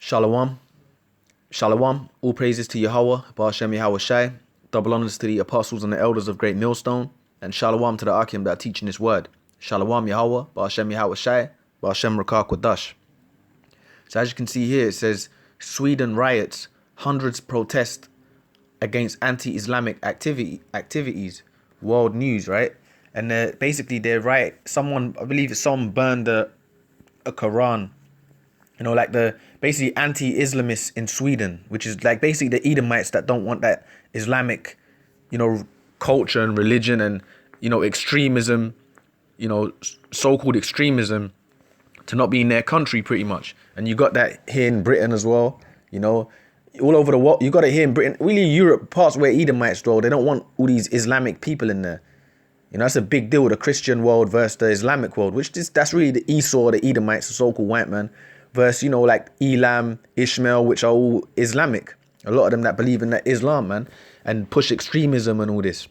Shalom. Shalom. All praises to Yahweh, Ba'ashem Yahweh Shai. Double honors to the apostles and the elders of Great Millstone. And shalom to the Akim that are teaching this word. Shalom Yahweh, Ba'ashem Yahweh Shai, Ba'ashem Rakah Kodash. So as you can see here, it says, Sweden riots, hundreds protest against anti-Islamic activities. World news, right? And they're right. I believe someone burned a Quran. You know, like the basically anti-Islamists in Sweden, which is like basically the Edomites that don't want that Islamic, culture and religion and, extremism, so-called extremism to not be in their country pretty much. And you got that here in Britain as well, all over the world. You got it here in Britain, really Europe, parts where Edomites dwell. They don't want all these Islamic people in there. That's a big deal, the Christian world versus the Islamic world, that's really the Esau, the Edomites, the so-called white man, versus, like Elam, Ishmael, which are all Islamic. A lot of them that believe in that Islam, man, and push extremism and all this.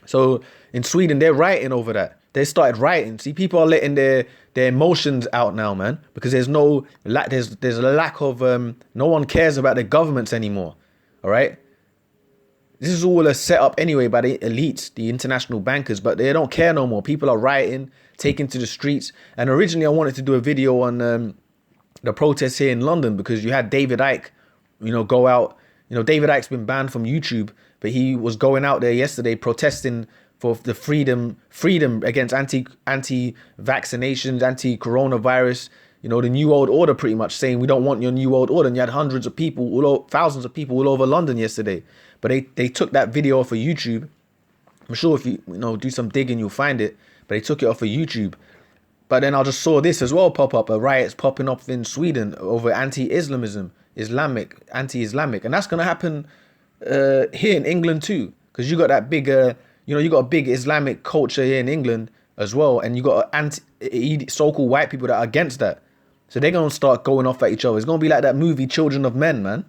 So in Sweden, they're rioting over that. They started rioting. See, people are letting their emotions out now, man, because there's a lack of, no one cares about their governments anymore, all right? This is all a setup anyway by the elites, the international bankers, but they don't care no more. People are rioting, taking to the streets. And originally I wanted to do a video on the protests here in London because you had David Icke, go out. David Icke's been banned from YouTube, but he was going out there yesterday protesting for the freedom against anti-vaccinations, anti-coronavirus, the New World Order, pretty much saying we don't want your New World Order. And you had thousands of people all over London yesterday. But they took that video off of YouTube. I'm sure if you do some digging, you'll find it. But they took it off of YouTube. But then I just saw this as well pop up. A riot's popping up in Sweden over anti-Islamism, anti-Islamic. And that's going to happen here in England too. Because you got that big, you got a big Islamic culture here in England as well. And you got so-called white people that are against that. So they're going to start going off at each other. It's going to be like that movie Children of Men, man.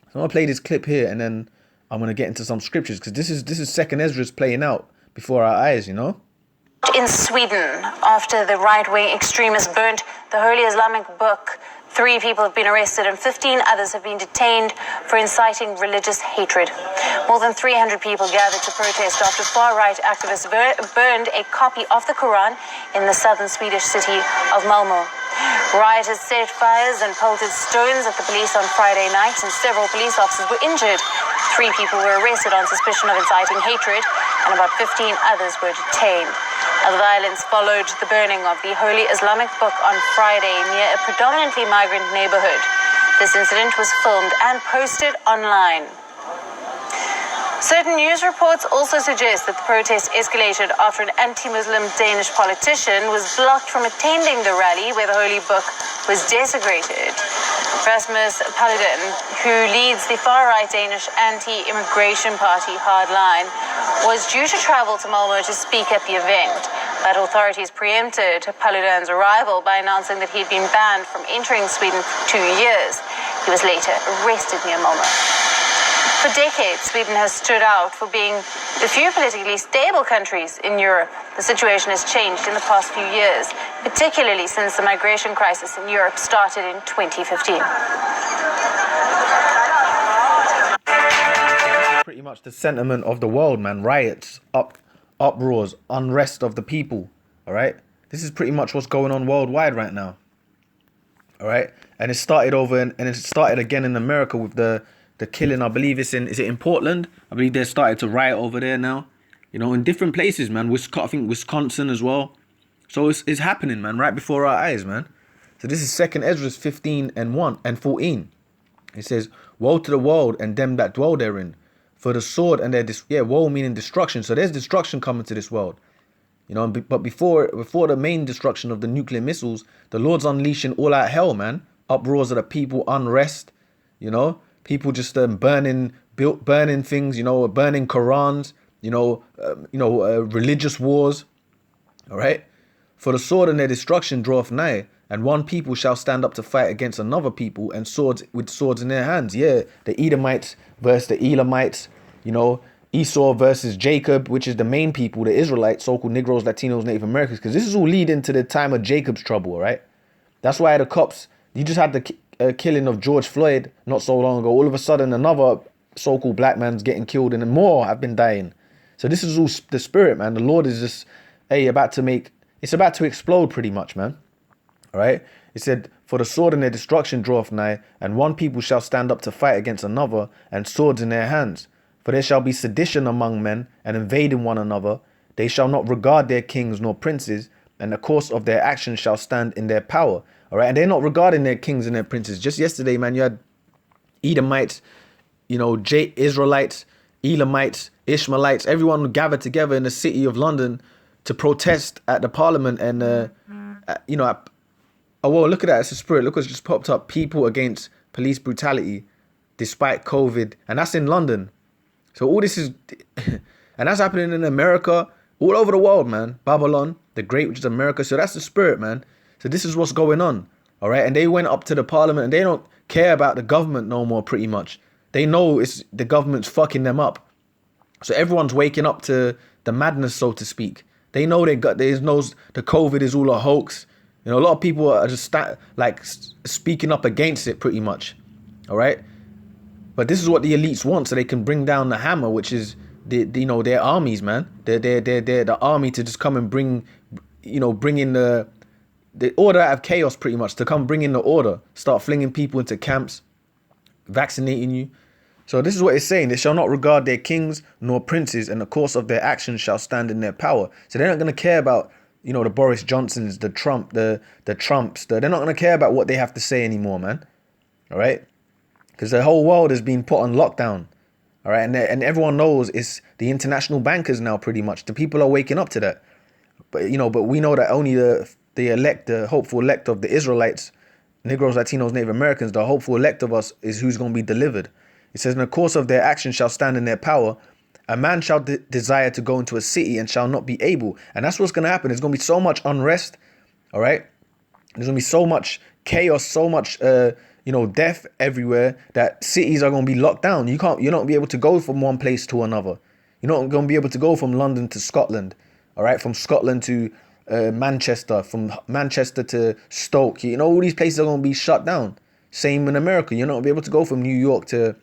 So I'm going to play this clip here and then I'm going to get into some scriptures because this is Second Ezra's playing out before our eyes, In Sweden, after the right-wing extremists burnt the Holy Islamic book, 3 people have been arrested and 15 others have been detained for inciting religious hatred. More than 300 people gathered to protest after far-right activists burned a copy of the Quran in the southern Swedish city of Malmö. Rioters set fires and pelted stones at the police on Friday night, and several police officers were injured. 3 people were arrested on suspicion of inciting hatred, and about 15 others were detained. The violence followed the burning of the Holy Islamic book on Friday near a predominantly migrant neighborhood. This incident was filmed and posted online. Certain news reports also suggest that the protest escalated after an anti-Muslim Danish politician was blocked from attending the rally where the holy book was desecrated. Rasmus Paludan, who leads the far-right Danish anti-immigration party Hardline, was due to travel to Malmö to speak at the event, but authorities preempted Paludan's arrival by announcing that he'd been banned from entering Sweden for 2 years. He was later arrested near Malmö. For decades, Sweden has stood out for being the few politically stable countries in Europe. The situation has changed in the past few years, particularly since the migration crisis in Europe started in 2015. Pretty much the sentiment of the world, man. Riots, uproars, unrest of the people. All right. This is pretty much what's going on worldwide right now. All right. And it started and it started again in America with the killing. I believe is it in Portland? I believe they started to riot over there now. In different places, man. I think Wisconsin as well. So it's happening, man, right before our eyes, man. So this is 2 Ezra 15 and 14. It says, "Woe to the world and them that dwell therein, for the sword and their woe meaning destruction." So there's destruction coming to this world, But before the main destruction of the nuclear missiles, the Lord's unleashing all out hell, man. Uproars of the people, unrest, people just burning things, burning Qurans, religious wars. All right. For the sword and their destruction draweth nigh, and one people shall stand up to fight against another people, and with swords in their hands. Yeah, the Edomites versus the Elamites, Esau versus Jacob, which is the main people, the Israelites, so-called Negroes, Latinos, Native Americans, because this is all leading to the time of Jacob's trouble, all right? That's why the cops, you just had killing of George Floyd not so long ago, all of a sudden another so-called black man's getting killed and more have been dying. So this is all the spirit, man. The Lord is just, hey, it's about to explode pretty much, man. All right. It said, for the sword and their destruction draweth nigh, and one people shall stand up to fight against another, and swords in their hands. For there shall be sedition among men, and invading one another. They shall not regard their kings nor princes, and the course of their actions shall stand in their power. All right. And they're not regarding their kings and their princes. Just yesterday, man, you had Edomites, Israelites, Elamites, Ishmaelites, everyone gathered together in the city of London to protest at the parliament. And, oh, well, look at that. It's a spirit. Look what's just popped up. People against police brutality despite COVID. And that's in London. So all this is, and that's happening in America, all over the world, man. Babylon, the Great, which is America. So that's the spirit, man. So this is what's going on. All right. And they went up to the parliament and they don't care about the government no more, pretty much. They know it's the government's fucking them up. So everyone's waking up to the madness, so to speak. They know the COVID is all a hoax. A lot of people are just speaking up against it pretty much. All right. But this is what the elites want, so they can bring down the hammer, which is their armies, man. They're the army to just come and bring in the order out of chaos pretty much, to come bring in the order, start flinging people into camps, vaccinating you. So this is what it's saying. They shall not regard their kings nor princes, and the course of their actions shall stand in their power. So they're not going to care about the Boris Johnsons, the Trumps. They're not going to care about what they have to say anymore, man. All right? Because the whole world has been put on lockdown. All right? And everyone knows it's the international bankers now, pretty much. The people are waking up to that. But we know that only the hopeful elect of the Israelites, Negroes, Latinos, Native Americans, the hopeful elect of us is who's going to be delivered. It says, in the course of their actions shall stand in their power. A man shall desire to go into a city and shall not be able. And that's what's going to happen. There's going to be so much unrest. All right. There's going to be so much chaos, so much, death everywhere, that cities are going to be locked down. You're not going to be able to go from one place to another. You're not going to be able to go from London to Scotland. All right. From Scotland to Manchester, from Manchester to Stoke. All these places are going to be shut down. Same in America. You're not going to be able to go from New York to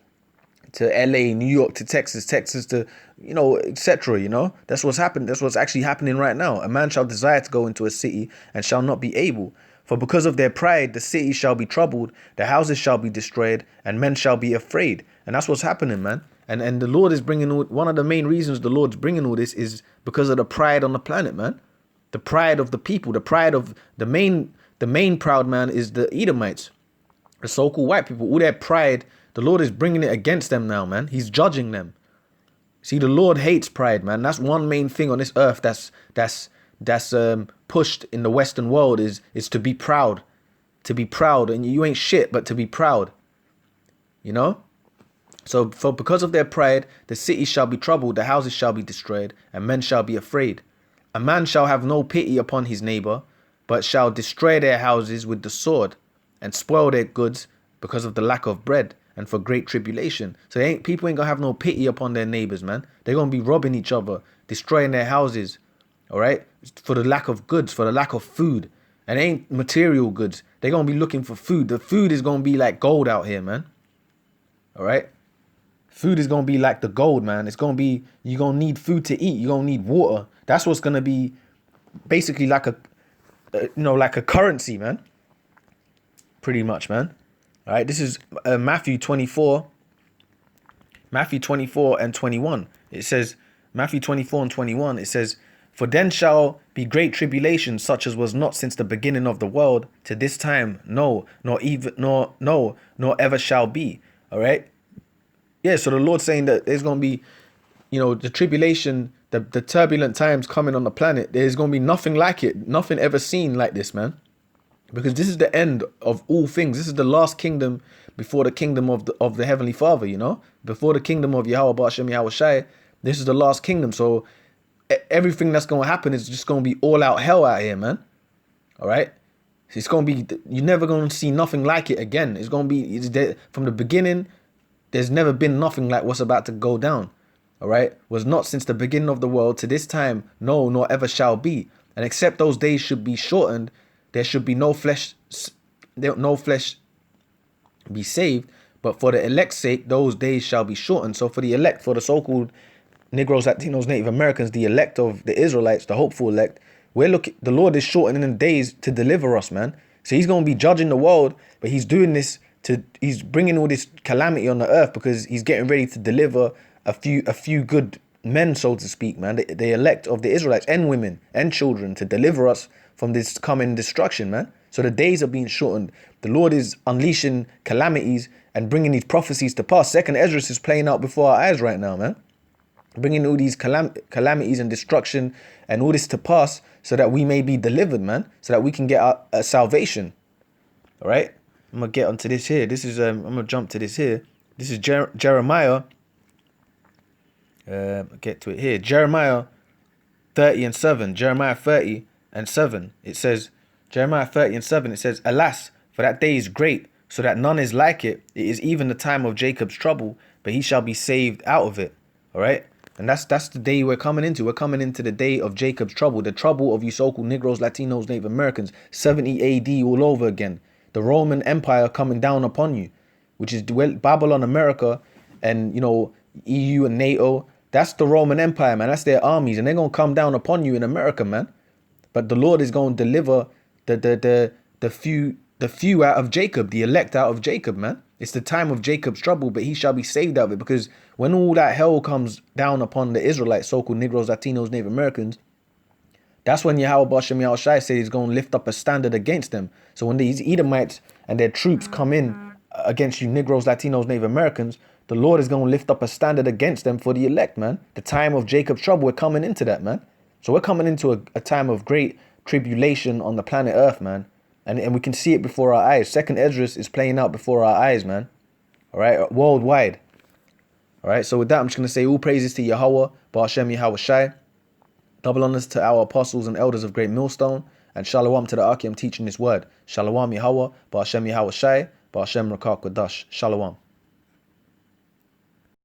LA, New York to Texas to, etc. That's what's happened. That's what's actually happening right now. A man shall desire to go into a city and shall not be able. For because of their pride, the city shall be troubled, the houses shall be destroyed, and men shall be afraid. And that's what's happening, man. And the Lord is bringing one of the main reasons the Lord's bringing all this is because of the pride on the planet, man. The pride of the people, the pride of the main proud man is the Edomites, the so-called white people. All their pride, the Lord is bringing it against them now, man. He's judging them. See, the Lord hates pride, man. That's one main thing on this earth that's pushed in the Western world is to be proud. To be proud. And you ain't shit, but to be proud. So because of their pride, the city shall be troubled, the houses shall be destroyed, and men shall be afraid. A man shall have no pity upon his neighbor, but shall destroy their houses with the sword, and spoil their goods because of the lack of bread, and for great tribulation. So people ain't gonna have no pity upon their neighbors, man. They're gonna be robbing each other, destroying their houses, all right? For the lack of goods, for the lack of food. And it ain't material goods. They're gonna be looking for food. The food is gonna be like gold out here, man. All right? Food is gonna be like the gold, man. It's gonna be, you're gonna need food to eat. You're gonna need water. That's what's gonna be basically like a currency, man. Pretty much, man. All right, this is Matthew 24 and 21. It says, Matthew 24 and 21, it says, for then shall be great tribulation, such as was not since the beginning of the world to this time, nor ever shall be. All right. Yeah. So the Lord's saying that there's going to be, the tribulation, the turbulent times coming on the planet. There's going to be nothing like it. Nothing ever seen like this, man. Because this is the end of all things. This is the last kingdom before the kingdom of the Heavenly Father, before the kingdom of Yahweh Ba'ashem Yahweh Shai. This is the last kingdom. So everything that's going to happen is just going to be all out hell out here, man. All right. It's going to be, you're never going to see nothing like it again. It's going to be, from the beginning, there's never been nothing like what's about to go down. All right. Was not since the beginning of the world to this time, no, nor ever shall be. And except those days should be shortened, there should be no flesh be saved. But for the elect's sake, those days shall be shortened. So for the elect, for the so-called Negroes, Latinos, Native Americans, the elect of the Israelites, the hopeful elect, the Lord is shortening the days to deliver us, man. So he's going to be judging the world, but he's doing this he's bringing all this calamity on the earth because he's getting ready to deliver a few good men, so to speak, man. The elect of the Israelites and women and children to deliver us from this coming destruction, man. So the days are being shortened. The Lord is unleashing calamities and bringing these prophecies to pass. Second Ezra is playing out before our eyes right now, man. Bringing all these calamities and destruction and all this to pass so that we may be delivered, man. So that we can get our salvation. All right? I'm going to get onto this here. This is, I'm going to jump to this here. This is Jeremiah. Get to it here. Jeremiah 30 and 7. Jeremiah 30 and 7. It says, Jeremiah 30 and 7. It says, alas, for that day is great, so that none is like it. It is even the time of Jacob's trouble, but he shall be saved out of it. All right? And that's the day we're coming into. We're coming into the day of Jacob's trouble. The trouble of you so-called Negroes, Latinos, Native Americans. 70 AD all over again. The Roman Empire coming down upon you, which is Babylon, America, and, you know, EU and NATO. That's the Roman Empire, man. That's their armies, and they're going to come down upon you in America, man. But the Lord is going to deliver the few out of Jacob, the elect out of Jacob, man. It's the time of Jacob's trouble, but he shall be saved out of it. Because when all that hell comes down upon the Israelites, so-called Negroes, Latinos, Native Americans, that's when Yahweh B'Shem Yahushai said he's going to lift up a standard against them. So when these Edomites and their troops come in against you Negroes, Latinos, Native Americans, the Lord is going to lift up a standard against them for the elect, man. The time of Jacob's trouble, we're coming into that, man. So we're coming into a time of great tribulation on the planet Earth, man. And we can see it before our eyes. Second Ezra is playing out before our eyes, man. All right, worldwide. All right, so with that, I'm just going to say all praises to Yahweh, Ba'Shem Yahushai. Double honors to our apostles and elders of Great Millstone. And shalom to the Akim teaching this word. Shalom Yahweh, Ba'Shem Yahushai, Ba'Shem Rakak Kodash. Shalom.